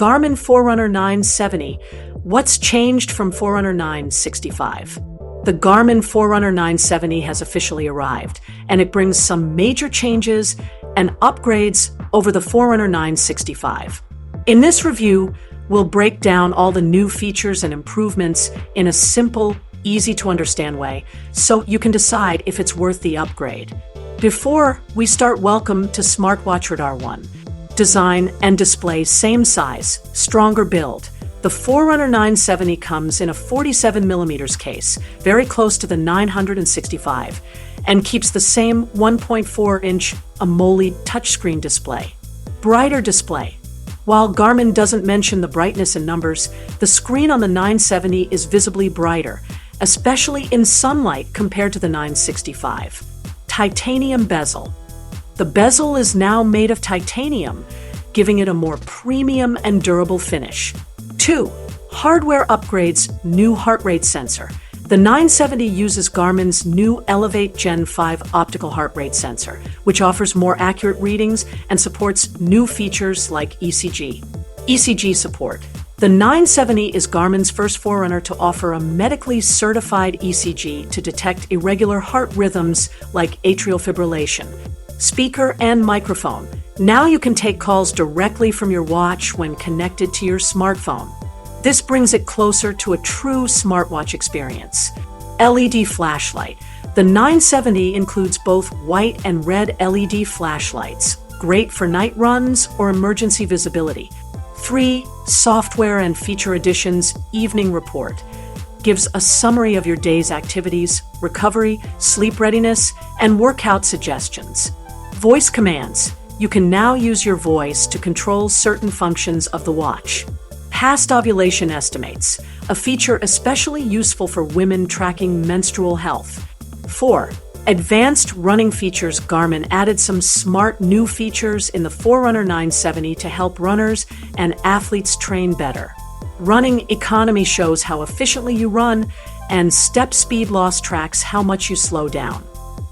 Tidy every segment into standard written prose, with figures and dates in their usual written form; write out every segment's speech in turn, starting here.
Garmin Forerunner 970. What's changed from Forerunner 965? The Garmin Forerunner 970 has officially arrived, and it brings some major changes and upgrades over the Forerunner 965. In this review, we'll break down all the new features and improvements in a simple, easy-to-understand way, so you can decide if it's worth the upgrade. Before we start, welcome to Smartwatch Radar 1. Design and display same size, stronger build. The Forerunner 970 comes in a 47mm case, very close to the 965, and keeps the same 1.4-inch AMOLED touchscreen display. Brighter display. While Garmin doesn't mention the brightness in numbers, the screen on the 970 is visibly brighter, especially in sunlight compared to the 965. Titanium bezel. The bezel is now made of titanium, giving it a more premium and durable finish. 2. Hardware upgrades, new heart rate sensor. The 970 uses Garmin's new Elevate Gen 5 optical heart rate sensor, which offers more accurate readings and supports new features like ECG support. The 970 is Garmin's first Forerunner to offer a medically certified ECG to detect irregular heart rhythms like atrial fibrillation. Speaker and microphone. Now you can take calls directly from your watch when connected to your smartphone. This brings it closer to a true smartwatch experience. LED flashlight. The 970 includes both white and red LED flashlights, great for night runs or emergency visibility. 3. Software and feature additions, evening report. Gives a summary of your day's activities, recovery, sleep readiness, and workout suggestions. Voice commands. You can now use your voice to control certain functions of the watch. Past ovulation estimates, a feature especially useful for women tracking menstrual health. 4. Advanced running features. Garmin added some smart new features in the Forerunner 970 to help runners and athletes train better. Running economy shows how efficiently you run, and step speed loss tracks how much you slow down.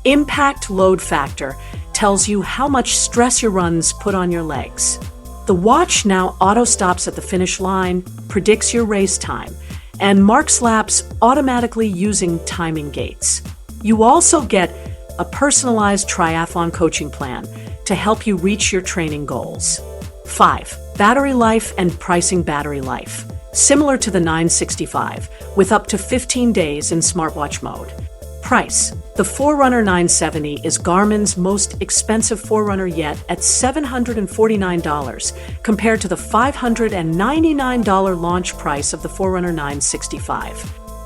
Impact load factor tells you how much stress your runs put on your legs. The watch now auto-stops at the finish line, predicts your race time, and marks laps automatically using timing gates. You also get a personalized triathlon coaching plan to help you reach your training goals. 5. Battery life and pricing. Battery life. Similar to the 965, with up to 15 days in smartwatch mode. Price. The Forerunner 970 is Garmin's most expensive Forerunner yet at $749, compared to the $599 launch price of the Forerunner 965.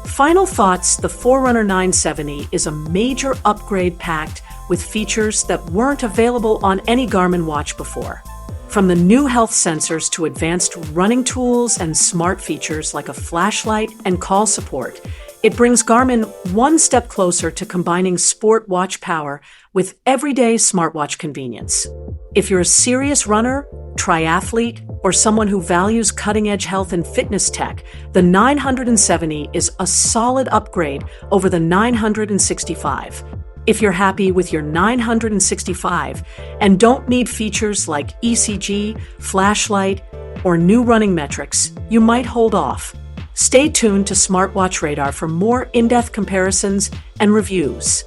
Final thoughts. The Forerunner 970 is a major upgrade packed with features that weren't available on any Garmin watch before. From the new health sensors to advanced running tools and smart features like a flashlight and call support, it brings Garmin one step closer to combining sport watch power with everyday smartwatch convenience. If you're a serious runner, triathlete, or someone who values cutting-edge health and fitness tech, the 970 is a solid upgrade over the 965. If you're happy with your 965 and don't need features like ECG, flashlight, or new running metrics, you might hold off. Stay tuned to Smartwatch Radar for more in-depth comparisons and reviews.